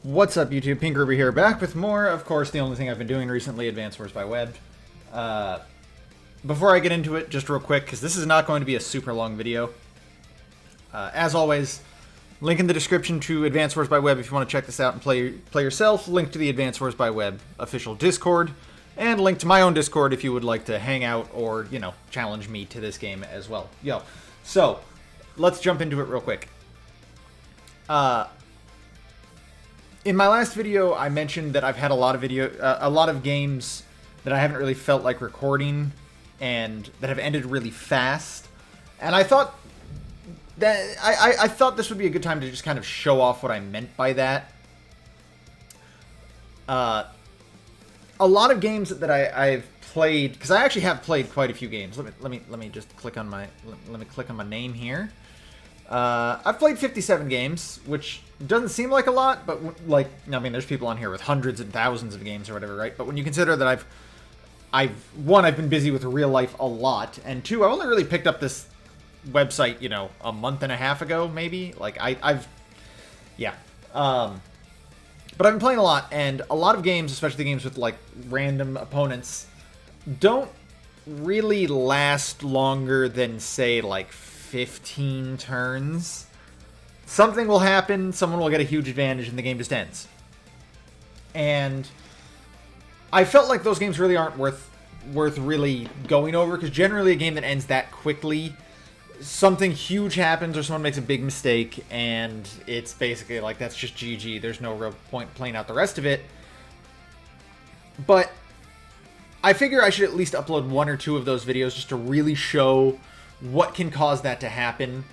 What's up, YouTube? Pink Ruby here, back with more. Of course, the only thing I've been doing recently, Advanced Wars by Web. Before I get into it, just real quick, because this is not going to be a super long video. As always, link in the description to Advanced Wars by Web if you want to check this out and play yourself. Link to the Advanced Wars by Web official Discord, and link to my own Discord if you would like to hang out or, you know, challenge me to this game as well. So let's jump into it real quick. In my last video, I mentioned that I've had a lot of games that I haven't really felt like recording and that have ended really fast. And I thought that I thought this would be a good time to just kind of show off what I meant by that. A lot of games that I've played, because I actually have played quite a few games. Let me just click on my name here. I've played 57 games, which doesn't seem like a lot, but like, I mean, there's people on here with hundreds and thousands of games or whatever, right? But when you consider that I've been busy with real life a lot, and two, I only really picked up this website, you know, a month and a half ago, maybe. Like, yeah. But I've been playing a lot, and a lot of games, especially games with like random opponents, don't really last longer than, say, like 15 turns. Something will happen, someone will get a huge advantage, and the game just ends. And I felt like those games really aren't worth really going over, because generally a game that ends that quickly, something huge happens or someone makes a big mistake, and it's basically like, that's just GG. There's no real point playing out the rest of it. But I figure I should at least upload one or two of those videos just to really show what can cause that to happen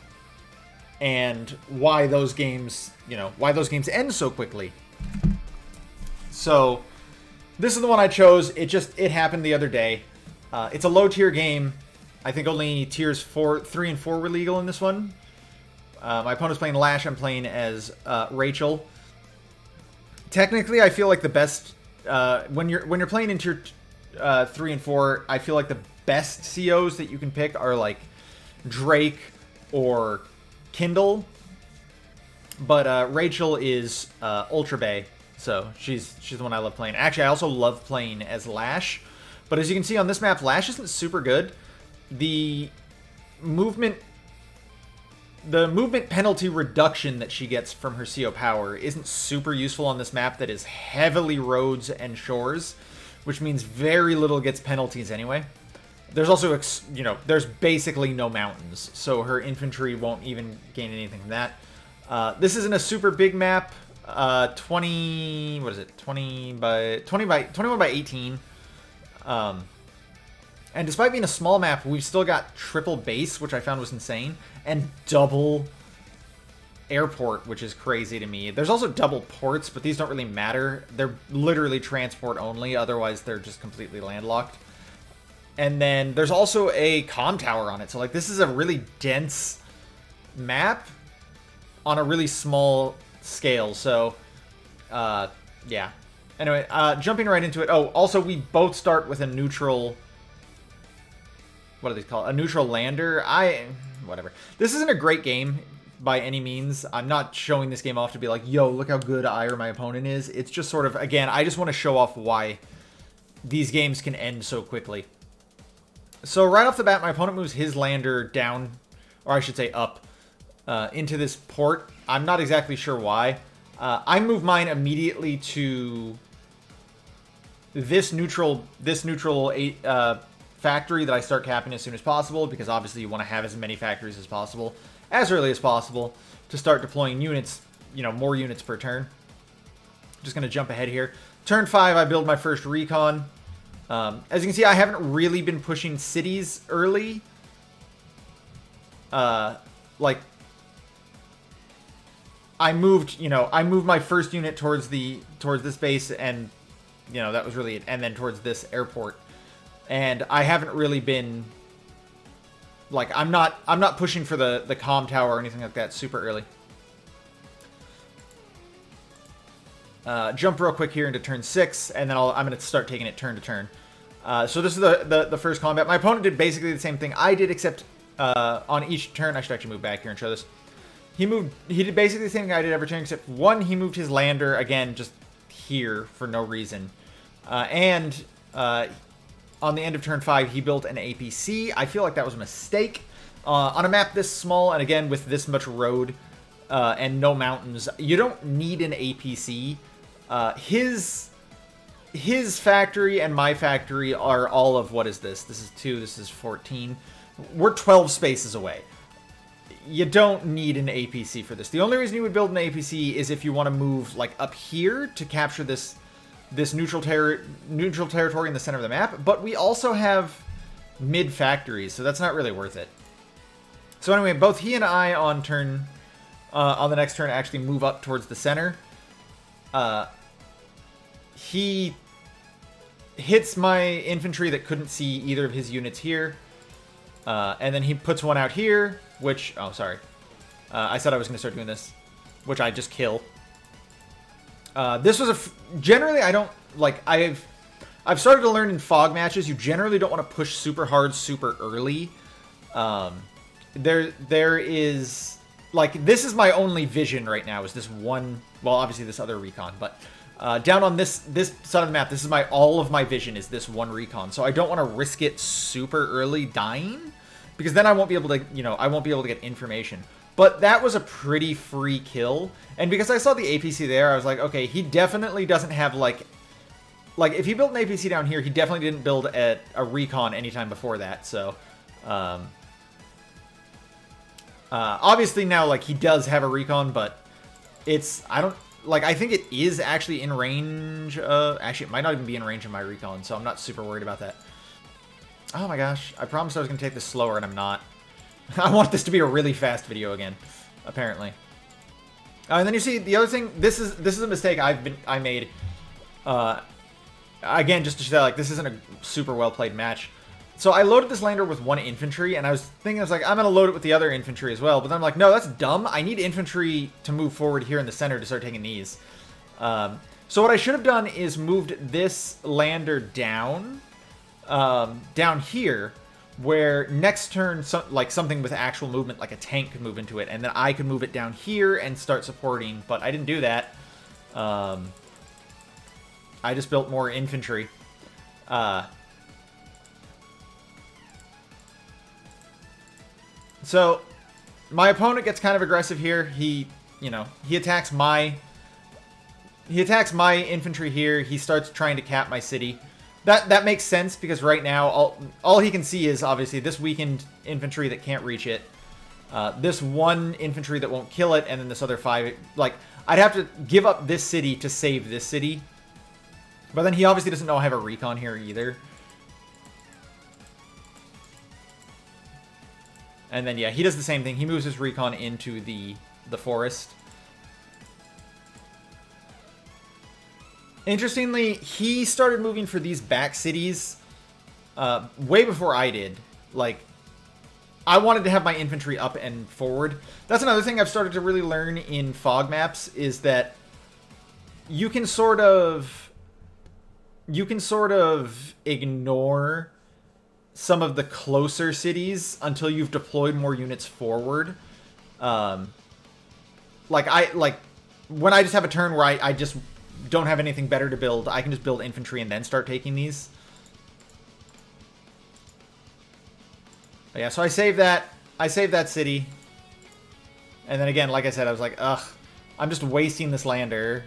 and why those games, you know, why those games end so quickly. So this is the one I chose. It happened the other day. It's a low tier game. I think only tiers 3 and 4 were legal in this one. My opponent's playing Lash. I'm playing as Rachel. Technically, I feel like the best when you're playing in tier 3 and 4, I feel like the best COs that you can pick are like Drake or Kindle, but Rachel is Ultra Bay, so she's the one I love playing. Actually, I also love playing as Lash, but as you can see on this map, Lash isn't super good. The movement penalty reduction that she gets from her CO power isn't super useful on this map that is heavily roads and shores, which means very little gets penalties anyway. There's also, you know, there's basically no mountains, so her infantry won't even gain anything from that. This isn't a super big map. 20 by 21 by 18. And despite being a small map, we've still got triple base, which I found was insane, and double airport, which is crazy to me. There's also double ports, but these don't really matter. They're literally transport only, otherwise they're just completely landlocked. And then there's also a comm tower on it. So, like, this is a really dense map on a really small scale. So, yeah. Anyway, jumping right into it. Oh, also, we both start with a neutral... What are these called? A neutral lander. Whatever. This isn't a great game by any means. I'm not showing this game off to be like, yo, look how good I or my opponent is. It's just sort of, again, I just want to show off why these games can end so quickly. So right off the bat, my opponent moves his lander down, or I should say up, into this port. I'm not exactly sure why. I move mine immediately to this neutral factory that I start capping as soon as possible, because obviously you want to have as many factories as possible, as early as possible, to start deploying units, you know, more units per turn. Just going to jump ahead here. Turn 5, I build my first recon. As you can see, I haven't really been pushing cities early. Like, I moved my first unit towards this base, and, you know, that was really it. And then towards this airport. And I haven't really been, like, I'm not pushing for the comm tower or anything like that super early. Jump real quick here into turn 6, and then I'm going to start taking it turn to turn. So this is the first combat. My opponent did basically the same thing I did, except on each turn, I should actually move back here and show this. he did basically the same thing I did every turn, except one, he moved his lander, again, just here for no reason. And on the end of turn 5, he built an APC. I feel like that was a mistake. On a map this small, and again, with this much road and no mountains, you don't need an APC. His factory and my factory are all of, what is this? This is 2, this is 14. We're 12 spaces away. You don't need an APC for this. The only reason you would build an APC is if you want to move like up here to capture this neutral territory in the center of the map. But we also have mid factories, so that's not really worth it. So anyway, both he and I on the next turn actually move up towards the center. He hits my infantry that couldn't see either of his units here. And then he puts one out here, which... Oh, sorry. I said I was going to start doing this, which I just kill. This was generally, I don't... Like, I've started to learn in fog matches, you generally don't want to push super hard super early. There is... Like, this is my only vision right now, is this one... Well, obviously this other recon, but... down on this side of the map, this is all of my vision is this one recon. So I don't want to risk it super early dying, because then I won't be able to, I won't be able to get information. But that was a pretty free kill. And because I saw the APC there, I was like, okay, he definitely doesn't have like if he built an APC down here, he definitely didn't build a recon anytime before that. So, obviously now, like, he does have a recon, but I think it is actually in range of... Actually, it might not even be in range of my recon, so I'm not super worried about that. Oh my gosh, I promised I was going to take this slower, and I'm not. I want this to be a really fast video again, apparently. And then you see, the other thing, this is a mistake I made. Again, just to show, like, this isn't a super well-played match. So I loaded this lander with 1 infantry, and I was thinking, I'm going to load it with the other infantry as well. But then I'm like, no, that's dumb. I need infantry to move forward here in the center to start taking these. So what I should have done is moved this lander down here, where next turn, something with actual movement, like a tank could move into it, and then I could move it down here and start supporting. But I didn't do that. I just built more infantry. So, my opponent gets kind of aggressive here. He attacks my infantry here. He starts trying to cap my city. That makes sense, because right now, all he can see is, obviously, this weakened infantry that can't reach it. This 1 infantry that won't kill it, and then this other 5. Like, I'd have to give up this city to save this city. But then he obviously doesn't know I have a recon here either. And then, yeah, he does the same thing. He moves his recon into the forest. Interestingly, he started moving for these back cities way before I did. Like, I wanted to have my infantry up and forward. That's another thing I've started to really learn in fog maps, is that you can sort of ignore some of the closer cities until you've deployed more units forward. When I just have a turn where I just don't have anything better to build, I can just build infantry and then start taking these. But yeah, so I saved that city. And then again, like I said, I was like, ugh, I'm just wasting this lander.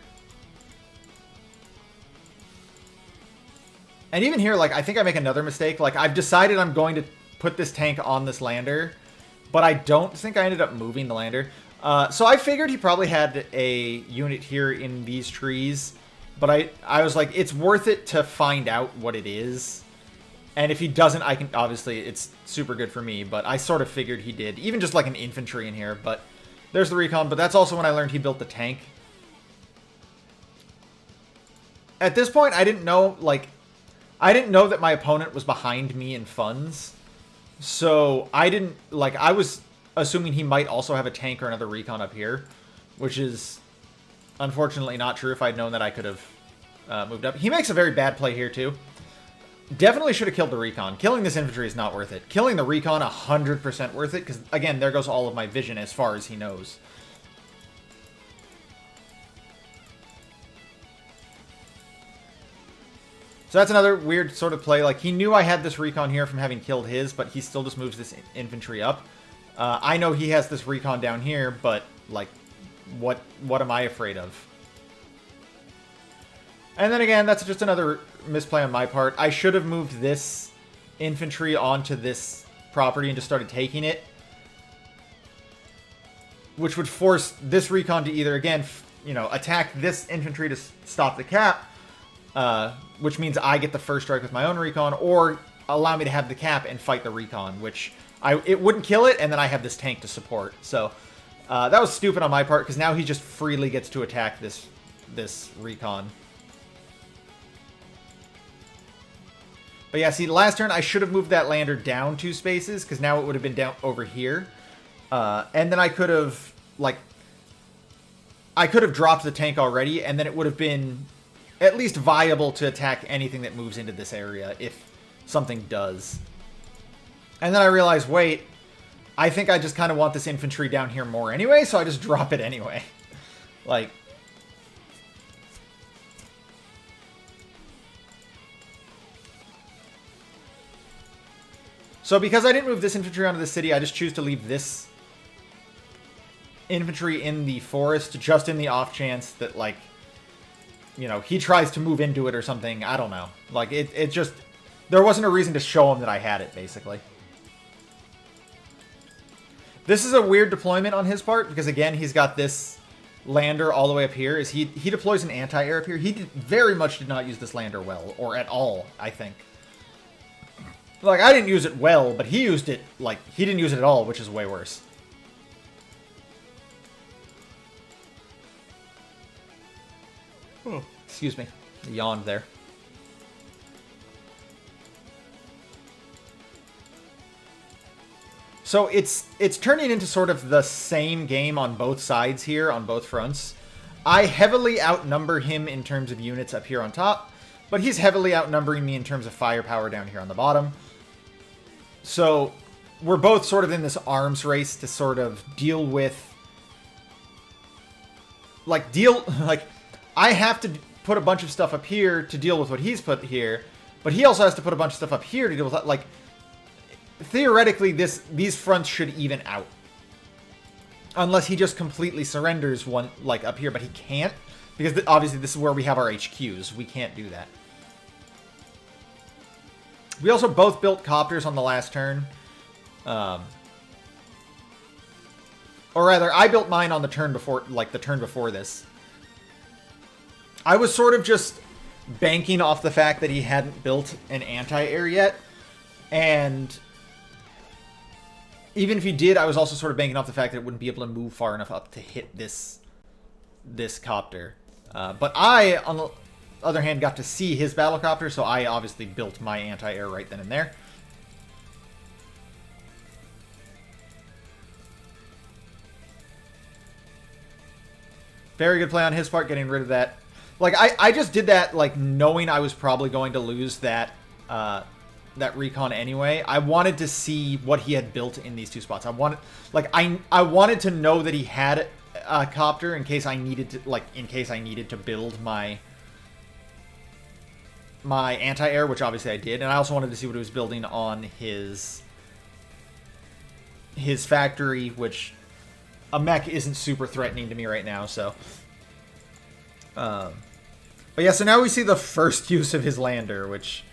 And even here, like, I think I make another mistake. Like, I've decided I'm going to put this tank on this lander, but I don't think I ended up moving the lander. So I figured he probably had a unit here in these trees, but I was like, it's worth it to find out what it is. And if he doesn't, I can, obviously, it's super good for me, but I sort of figured he did. Even just like an infantry in here, but there's the recon. But that's also when I learned he built the tank. At this point, I didn't know that my opponent was behind me in funds. So I was assuming he might also have a tank or another recon up here, which is unfortunately not true. If I'd known that, I could have moved up. He makes a very bad play here too. Definitely should have killed the recon. Killing this infantry is not worth it. Killing the recon, 100% worth it, because again, there goes all of my vision as far as he knows. So that's another weird sort of play. Like, he knew I had this recon here from having killed his, but he still just moves this infantry up. I know he has this recon down here, but, like, what am I afraid of? And then again, that's just another misplay on my part. I should have moved this infantry onto this property and just started taking it, which would force this recon to either, again, you know, attack this infantry to stop the cap, which means I get the first strike with my own recon, or allow me to have the cap and fight the recon, which it wouldn't kill it, and then I have this tank to support. So that was stupid on my part, because now he just freely gets to attack this recon. But yeah, see, last turn I should have moved that lander down 2 spaces, because now it would have been down over here. And then I could have, like, dropped the tank already, and then it would have been at least viable to attack anything that moves into this area if something does. And then I realized, wait, I think I just kind of want this infantry down here more anyway, so I just drop it anyway. Like... So because I didn't move this infantry onto the city, I just choose to leave this infantry in the forest, just in the off chance that, like, you know, he tries to move into it or something. I don't know. Like, it just... There wasn't a reason to show him that I had it, basically. This is a weird deployment on his part, because, again, he's got this lander all the way up here. He deploys an anti-air up here. He very much did not use this lander well, or at all, I think. Like, I didn't use it well, but he used it, like, he didn't use it at all, which is way worse. Oh, excuse me. I yawned there. So it's turning into sort of the same game on both sides here, on both fronts. I heavily outnumber him in terms of units up here on top, but he's heavily outnumbering me in terms of firepower down here on the bottom. So we're both sort of in this arms race to sort of deal with, like, I have to put a bunch of stuff up here to deal with what he's put here, but he also has to put a bunch of stuff up here to deal with that. Like, theoretically, these fronts should even out. Unless he just completely surrenders one, like, up here, but he can't, because obviously this is where we have our HQs. We can't do that. We also both built copters on the last turn. Or rather, I built mine on the turn before, like, the turn before this. I was sort of just banking off the fact that he hadn't built an anti-air yet. And even if he did, I was also sort of banking off the fact that it wouldn't be able to move far enough up to hit this copter. But I, on the other hand, got to see his battlecopter, so I obviously built my anti-air right then and there. Very good play on his part, getting rid of that. Like, I just did that, like, knowing I was probably going to lose that recon anyway. I wanted to see what he had built in these 2 spots. I wanted to know that he had a copter in case I needed to, build my anti-air, which obviously I did, and I also wanted to see what he was building on his factory, which a mech isn't super threatening to me right now, so. But yeah, so now we see the first use of his lander, which,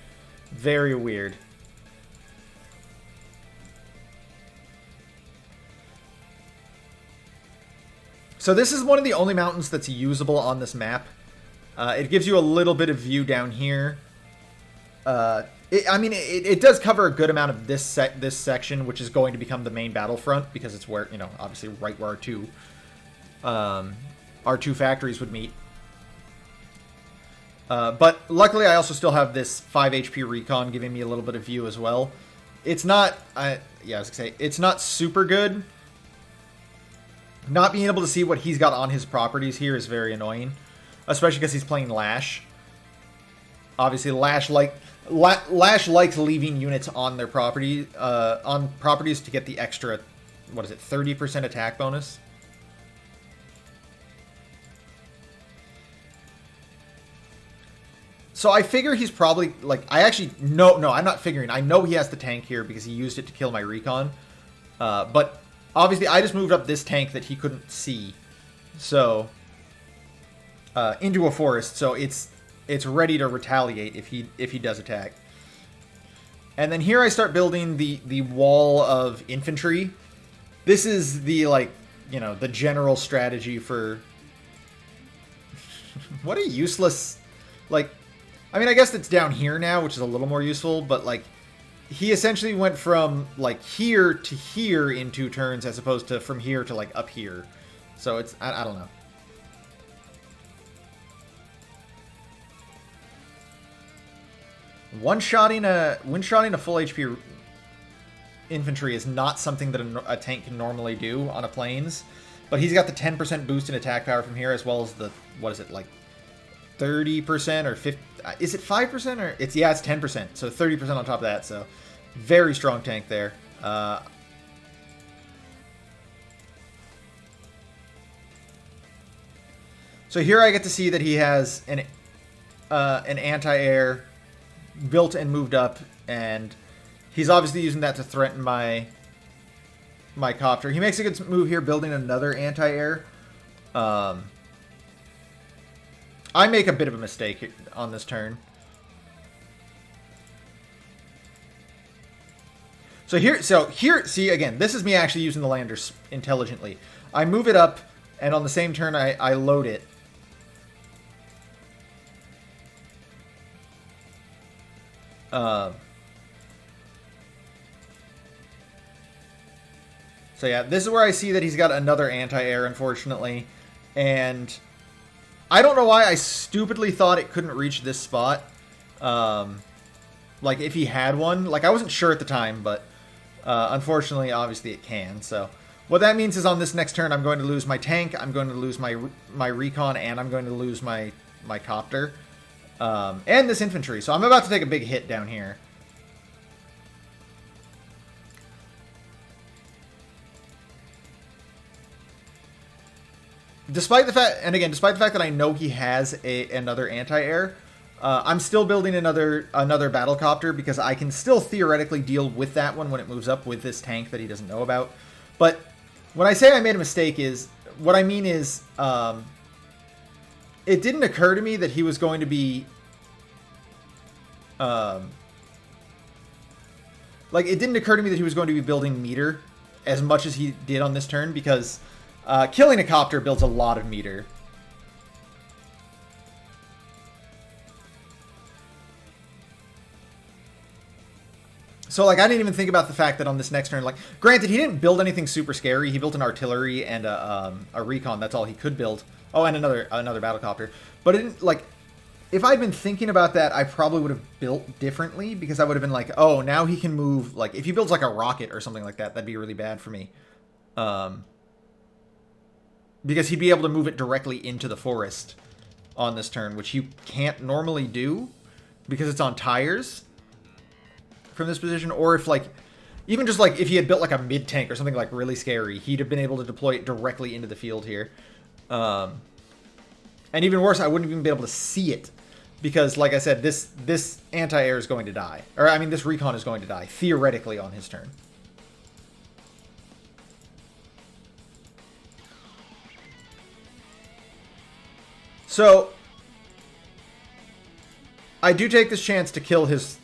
very weird. So this is one of the only mountains that's usable on this map. It gives you a little bit of view down here. It does cover a good amount of this section, which is going to become the main battlefront, because it's where, you know, obviously right where our two factories would meet. But luckily, I also still have this 5 HP recon giving me a little bit of view as well. It's not, I was gonna say, it's not super good. Not being able to see what he's got on his properties here is very annoying, especially because he's playing Lash. Obviously, Lash likes leaving units on their properties to get the extra, 30% attack bonus. So I figure he's probably, like, I actually, no, I'm not figuring. I know he has the tank here because he used it to kill my recon. But obviously I just moved up this tank that he couldn't see. So, into a forest. So it's ready to retaliate if he does attack. And then here I start building the wall of infantry. This is the, like, you know, the general strategy for... What a useless... Like, I mean, I guess it's down here now, which is a little more useful, but, like, he essentially went from, like, here to here in 2 turns, as opposed to from here to, like, up here. So it's... I don't know. One-shotting a full HP infantry is not something that a tank can normally do on a plains, but he's got the 10% boost in attack power from here, as well as the, what is it, like 30% or 50? Is it 5% or it's 10%, so 30% on top of that. So very strong tank there. So here I get to see that he has an anti-air built and moved up, and he's obviously using that to threaten my copter. He makes a good move here, building another anti-air. I make a bit of a mistake on this turn. So here, see, again, this is me actually using the landers intelligently. I move it up, and on the same turn, I load it. So yeah, this is where I see that he's got another anti-air, unfortunately. And I don't know why I stupidly thought it couldn't reach this spot. Like, if he had one. Like, I wasn't sure at the time, but unfortunately, obviously it can. So what that means is on this next turn, I'm going to lose my tank, I'm going to lose my recon, and I'm going to lose my copter. And this infantry. So I'm about to take a big hit down here. Despite the fact that I know he has another anti-air, I'm still building another battlecopter because I can still theoretically deal with that one when it moves up with this tank that he doesn't know about. But when I say I made a mistake, what I mean is it didn't occur to me that he was going to be it didn't occur to me that he was going to be building meter as much as he did on this turn, because killing a copter builds a lot of meter. So, like, I didn't even think about the fact that on this next turn, like, granted, he didn't build anything super scary. He built an artillery and a recon. That's all he could build. Oh, and another battlecopter. But it didn't, like, if I'd been thinking about that, I probably would have built differently, because I would have been like, oh, now he can move, like, if he builds, like, a rocket or something like that, that'd be really bad for me. Because he'd be able to move it directly into the forest on this turn, which you can't normally do because it's on tires from this position. Or if, like, even just, like, if he had built, like, a mid-tank or something, like, really scary, he'd have been able to deploy it directly into the field here. And even worse, I wouldn't even be able to see it, because, like I said, this anti-air is going to die. Or, I mean, this recon is going to die, theoretically, on his turn. So, I do take this chance to kill his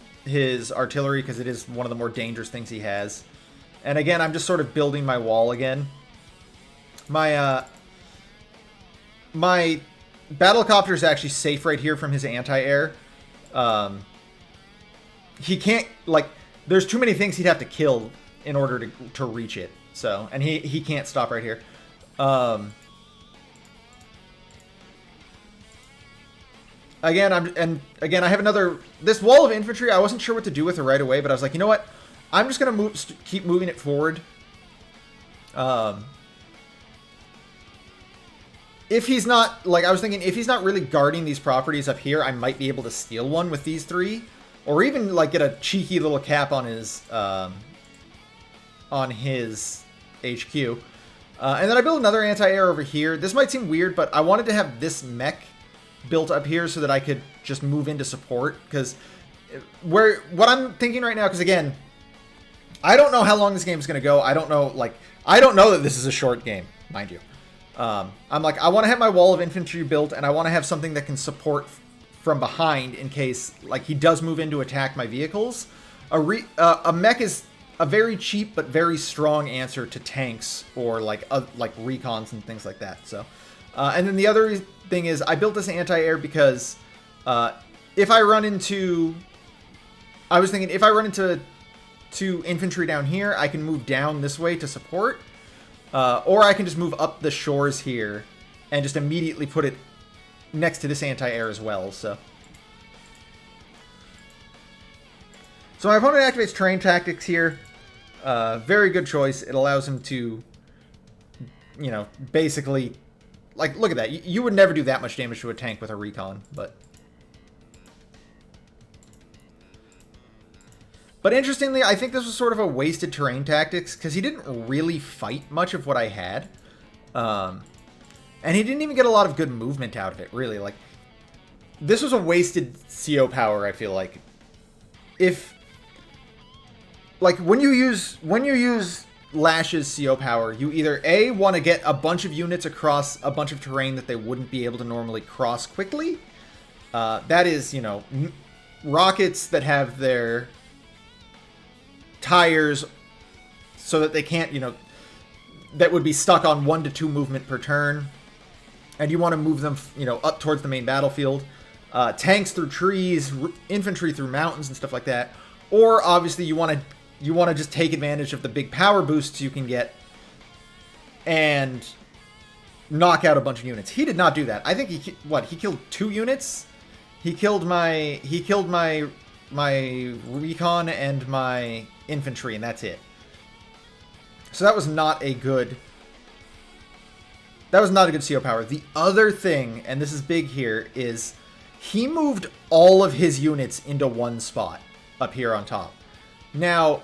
artillery, because it is one of the more dangerous things he has. And again, I'm just sort of building my wall again. My battlecopter is actually safe right here from his anti-air. He can't, like, there's too many things he'd have to kill in order to reach it. So, and he can't stop right here. Again, I have this wall of infantry. I wasn't sure what to do with it right away, but I was like, you know what? I'm just gonna keep moving it forward. If he's not, like, I was thinking, if he's not really guarding these properties up here, I might be able to steal one with these 3, or even, like, get a cheeky little cap on his HQ. And then I build another anti-air over here. This might seem weird, but I wanted to have this mech built up here so that I could just move into support. Because what I'm thinking right now, because again, I don't know how long this game is going to go. I don't know, like, I don't know that this is a short game, mind you. I'm like, I want to have my wall of infantry built, and I want to have something that can support from behind in case, like, he does move in to attack my vehicles. A mech is a very cheap but very strong answer to tanks or like recons and things like that. So, and then the other thing is I built this anti-air because if I run into, I was thinking if I run into infantry down here, I can move down this way to support, or I can just move up the shores here and just immediately put it next to this anti-air as well. So my opponent activates terrain tactics here. Very good choice. It allows him to, you know, basically, like, look at that. You would never do that much damage to a tank with a recon, but interestingly, I think this was sort of a wasted terrain tactics because he didn't really fight much of what I had. And he didn't even get a lot of good movement out of it, really. Like, this was a wasted CO power, I feel like. Like, when you use Lash's CO power, you either A, want to get a bunch of units across a bunch of terrain that they wouldn't be able to normally cross quickly. That is, you know, rockets that have their tires so that they can't, you know, that would be stuck on 1 to 2 movement per turn. And you want to move them, you know, up towards the main battlefield. Tanks through trees, infantry through mountains and stuff like that. Or, obviously, you want to just take advantage of the big power boosts you can get and knock out a bunch of units. He did not do that. I think he killed 2 units? He killed my recon and my infantry, and that's it. So that was not a good CO power. The other thing, and this is big here, is he moved all of his units into one spot up here on top. Now,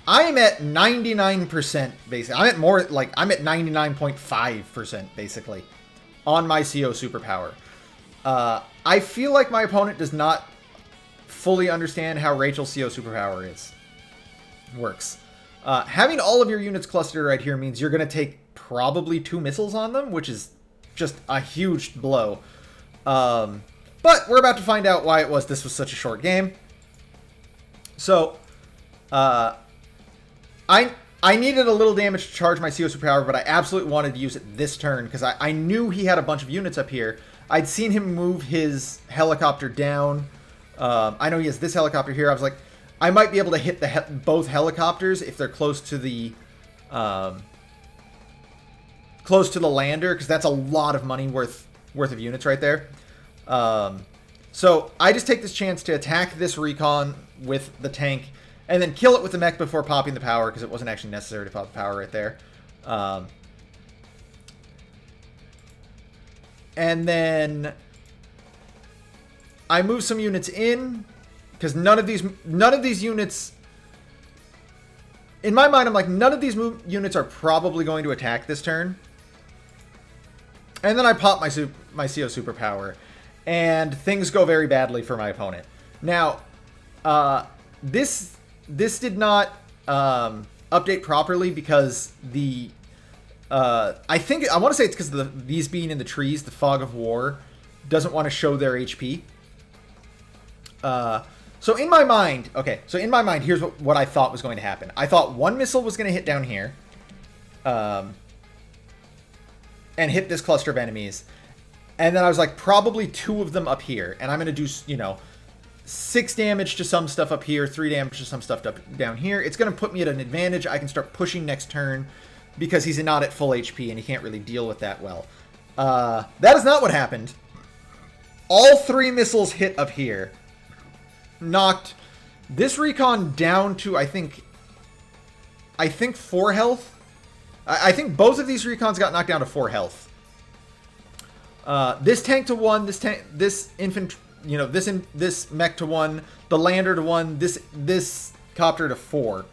I'm at 99% basically. I'm at 99.5% basically on my CO superpower. I feel like my opponent does not fully understand how Rachel's CO superpower works. Having all of your units clustered right here means you're going to take probably 2 missiles on them, which is just a huge blow. But we're about to find out why this was such a short game. So, I needed a little damage to charge my CO superpower, but I absolutely wanted to use it this turn because I knew he had a bunch of units up here. I'd seen him move his helicopter down. I know he has this helicopter here. I was like, I might be able to hit both helicopters if they're close to the lander, because that's a lot of money worth of units right there. So I just take this chance to attack this recon with the tank and then kill it with the mech before popping the power, because it wasn't actually necessary to pop the power right there. And then I move some units in, because none of these units, in my mind, I'm like, none of these units are probably going to attack this turn. And then I pop my CO superpower, and things go very badly for my opponent. Now, this did not update properly because I want to say it's because of these being in the trees, the fog of war doesn't want to show their HP. So in my mind, here's what I thought was going to happen. I thought 1 missile was going to hit down here, and hit this cluster of enemies. And then I was like, probably 2 of them up here. And I'm going to do, you know, 6 damage to some stuff up here, 3 damage to some stuff down here. It's going to put me at an advantage. I can start pushing next turn because he's not at full HP and he can't really deal with that well. That is not what happened. All 3 missiles hit up here. Knocked this recon down to, I think 4 health. I think both of these recons got knocked down to 4 health. This tank to 1, this infantry, you know, this mech to 1, the lander to 1, this copter to 4.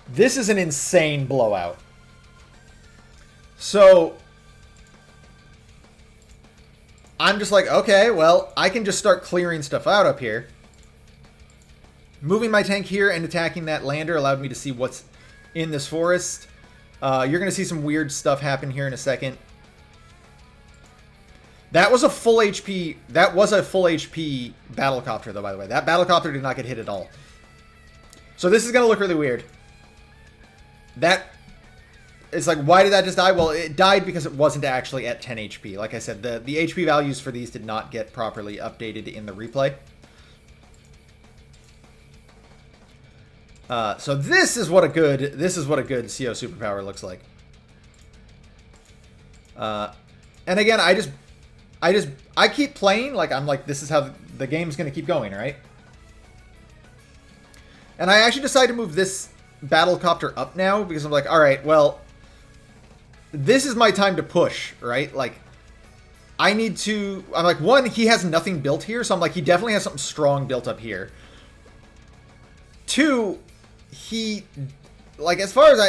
This is an insane blowout. I'm just like, okay, well, I can just start clearing stuff out up here. Moving my tank here and attacking that lander allowed me to see what's in this forest. You're going to see some weird stuff happen here in a second. That was a full HP. That was a full HP battlecopter, though, by the way. That battlecopter did not get hit at all. So this is going to look really weird. It's like, why did that just die? Well, it died because it wasn't actually at 10 HP. Like I said, the HP values for these did not get properly updated in the replay. So this is what a good CO superpower looks like. And again, I keep playing like I'm like, this is how the game's gonna keep going, right? And I actually decided to move this battlecopter up now because I'm like, all right, well, this is my time to push, right? Like, I'm like, one, he has nothing built here, so I'm like, he definitely has something strong built up here. Two, he, like, as far as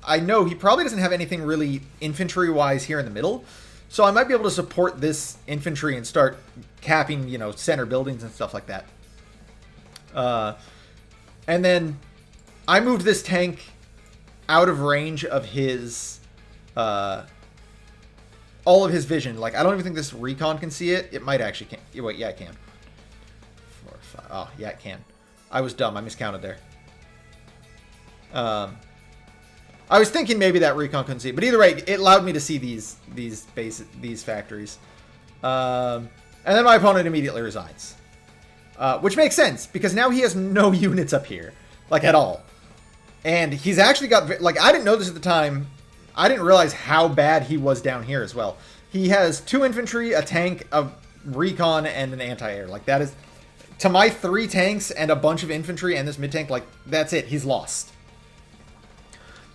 I know, he probably doesn't have anything really infantry-wise here in the middle, so I might be able to support this infantry and start capping, you know, center buildings and stuff like that. And then I moved this tank out of range of his, all of his vision. Like, I don't even think this recon can see it. It might actually can. Wait, yeah, it can. 4, 5. Oh, yeah, it can. I was dumb. I miscounted there. I was thinking maybe that recon couldn't see it, but either way, it allowed me to see these factories. And then my opponent immediately resigns, which makes sense because now he has no units up here, like at all. And he's actually got, like, I didn't know this at the time. I didn't realize how bad he was down here as well. He has 2 infantry, a tank, a recon, and an anti-air. Like, that is, to my 3 tanks and a bunch of infantry and this mid-tank, like, that's it. He's lost.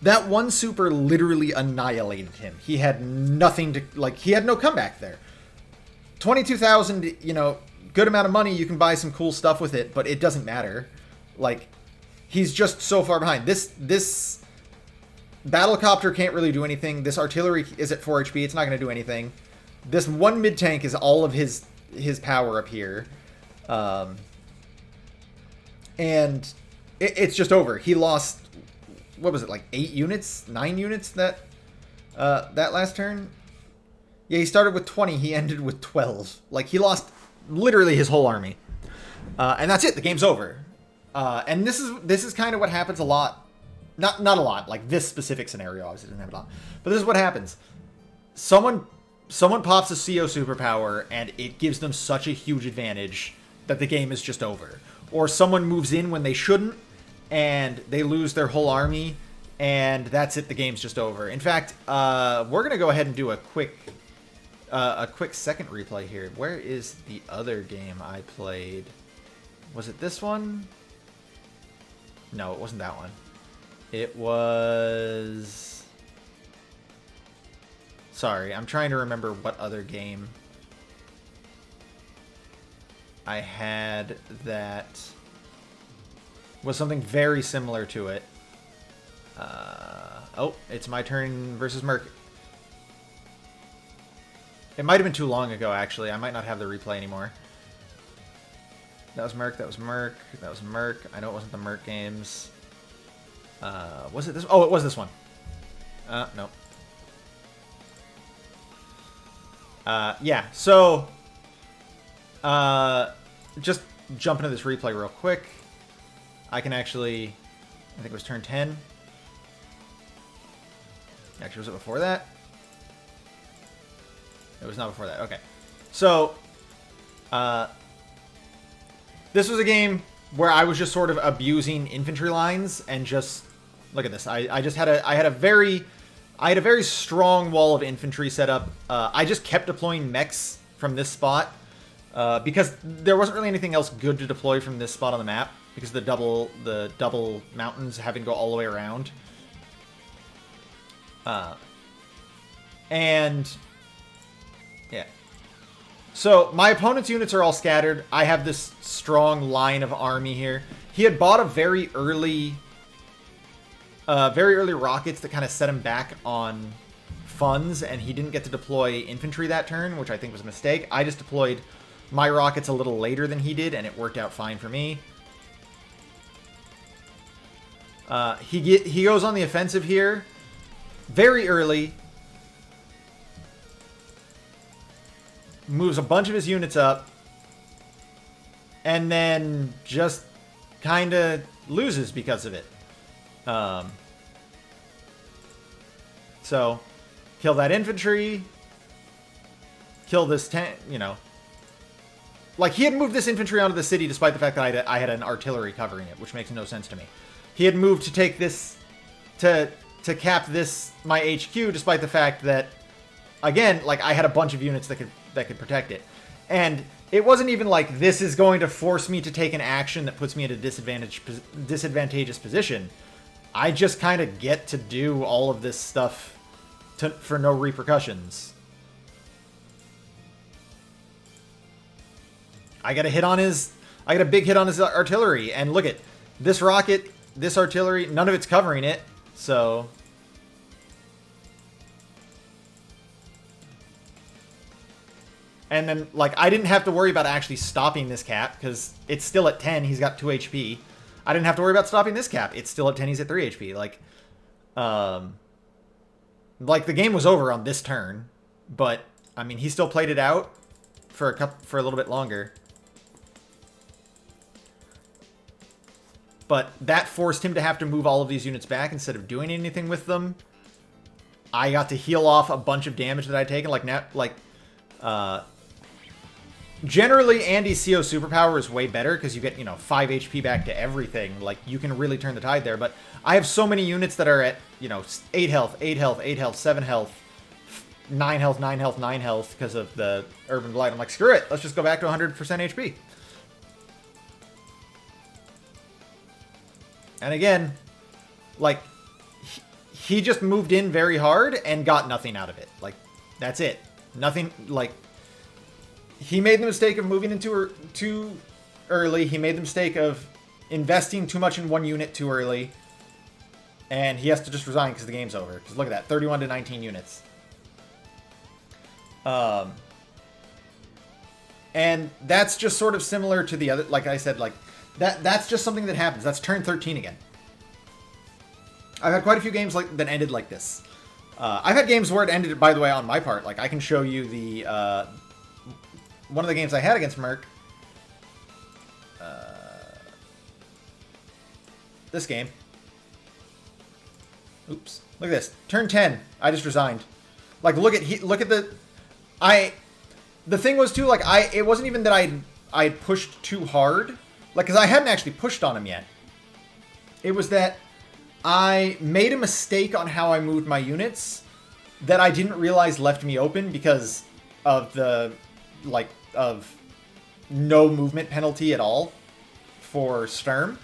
That one super literally annihilated him. He had nothing to, like, he had no comeback there. 22,000, you know, good amount of money. You can buy some cool stuff with it, but it doesn't matter. Like, he's just so far behind. This battlecopter can't really do anything. This artillery is at 4 HP. It's not going to do anything. This one mid-tank is all of his power up here. And it's just over. He lost, what was it, like 8 units? 9 units that last turn? Yeah, he started with 20. He ended with 12. Like, he lost literally his whole army. And that's it. The game's over. And this is kind of what happens a lot. Not a lot, like this specific scenario obviously doesn't have a lot. But this is what happens. Someone pops a CO superpower and it gives them such a huge advantage that the game is just over. Or someone moves in when they shouldn't and they lose their whole army and that's it, the game's just over. In fact, we're going to go ahead and do a quick second replay here. Where is the other game I played? Was it this one? No, it wasn't that one. It was... Sorry, I'm trying to remember what other game I had that was something very similar to it. Oh, it's my turn versus Merc. It might have been too long ago, actually. I might not have the replay anymore. That was Merc, that was Merc, that was Merc. I know it wasn't the Merc games. Was it this? Oh, it was this one. No. Yeah, so... just jump into this replay real quick. I can actually... I think it was turn 10. Actually, was it before that? It was not before that. Okay. So, this was a game where I was just sort of abusing infantry lines and just... Look at this. I had a very strong wall of infantry set up. I just kept deploying mechs from this spot because there wasn't really anything else good to deploy from this spot on the map because the double mountains having to go all the way around. And yeah. So my opponent's units are all scattered. I have this strong line of army here. He had bought a very early rockets that kind of set him back on funds, and he didn't get to deploy infantry that turn, which I think was a mistake. I just deployed my rockets a little later than he did, and it worked out fine for me. He goes on the offensive here very early. Moves a bunch of his units up. And then just kind of loses because of it. So, kill that infantry. Kill this tank, you know. Like, he had moved this infantry onto the city despite the fact that I had an artillery covering it, which makes no sense to me. He had moved to take this, to cap this, my HQ, despite the fact that, again, like, I had a bunch of units that could protect it. And it wasn't even like, this is going to force me to take an action that puts me in a disadvantageous position. I just kind of get to do all of this stuff for no repercussions. I got a big hit on his artillery, and look at this rocket, this artillery, none of it's covering it, so. And then, like, I didn't have to worry about actually stopping this cap, because it's still at 10, he's got 2 HP. I didn't have to worry about stopping this cap, it's still at 10, he's at 3 HP. Like, the game was over on this turn, but, I mean, he still played it out for a little bit longer. But that forced him to have to move all of these units back instead of doing anything with them. I got to heal off a bunch of damage that I'd taken. Like, now, like, generally, Andy's CO superpower is way better because you get, you know, 5 HP back to everything. Like, you can really turn the tide there. But I have so many units that are at, you know, 8 health, 8 health, 8 health, 7 health, 9 health, 9 health, 9 health because of the Urban Blight. I'm like, screw it. Let's just go back to 100% HP. And again, like, he just moved in very hard and got nothing out of it. Like, that's it. Nothing, like, he made the mistake of moving in too early. He made the mistake of investing too much in one unit too early. And he has to just resign because the game's over. Because look at that, 31 to 19 units. And that's just sort of similar to the other, like I said, like, that's just something that happens. That's turn 13 again. I've had quite a few games like that ended like this. I've had games where it ended, by the way, on my part. Like, I can show you the one of the games I had against Merc. This game. Oops. Look at this. Turn 10. I just resigned. Like, look at the. The thing was too, like, it wasn't even that I pushed too hard. Like, because I hadn't actually pushed on him yet. It was that I made a mistake on how I moved my units that I didn't realize left me open because of the, like, of no movement penalty at all for Sturm.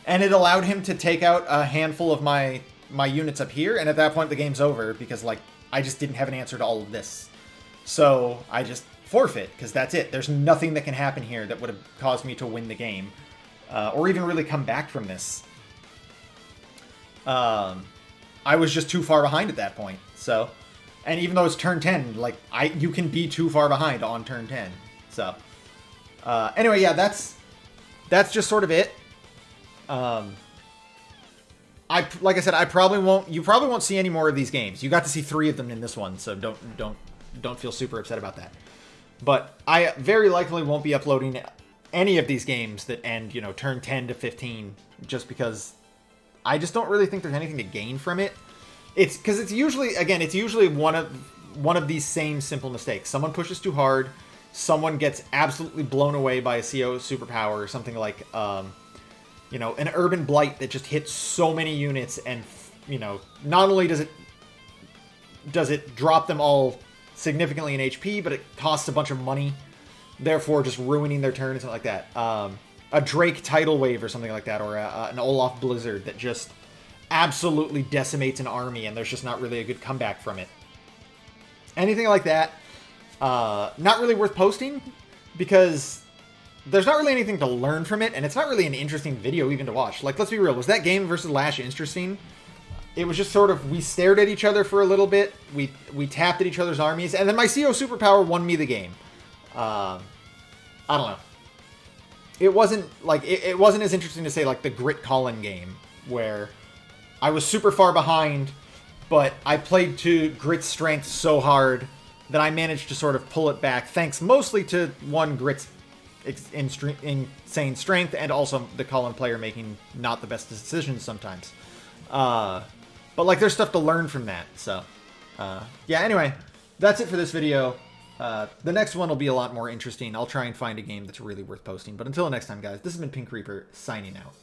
And it allowed him to take out a handful of my units up here. And at that point, the game's over because, like, I just didn't have an answer to all of this. So I just forfeit, because that's it. There's nothing that can happen here that would have caused me to win the game, or even really come back from this. I was just too far behind at that point. So, and even though it's turn 10, like, you can be too far behind on turn 10. So, anyway, yeah, that's just sort of it. Like I said, you probably won't see any more of these games. You got to see 3 of them in this one, so don't feel super upset about that. But I very likely won't be uploading any of these games that end, you know, turn 10 to 15, just because I just don't really think there's anything to gain from it. It's because it's usually one of these same simple mistakes. Someone pushes too hard, someone gets absolutely blown away by a CO superpower, or something like, you know, an Urban Blight that just hits so many units, and, you know, not only does it drop them all significantly in HP, but it costs a bunch of money, therefore just ruining their turn and something like that. A Drake Tidal Wave or something like that, or an Olaf Blizzard that just absolutely decimates an army, and there's just not really a good comeback from it. Anything like that, not really worth posting, because there's not really anything to learn from it, and it's not really an interesting video even to watch. Like, let's be real, was that game versus Lash interesting? it was just sort of, we stared at each other for a little bit. We tapped at each other's armies, and then my CO superpower won me the game. I don't know. It wasn't like it wasn't as interesting to say like the Grit Colin game where I was super far behind, but I played to Grit's strength so hard that I managed to sort of pull it back, thanks mostly to one Grit's insane strength and also the Colin player making not the best decisions sometimes. But like there's stuff to learn from that. So yeah. Anyway, that's it for this video. The next one will be a lot more interesting. I'll try and find a game that's really worth posting. But until next time, guys, this has been Pink Reaper, signing out.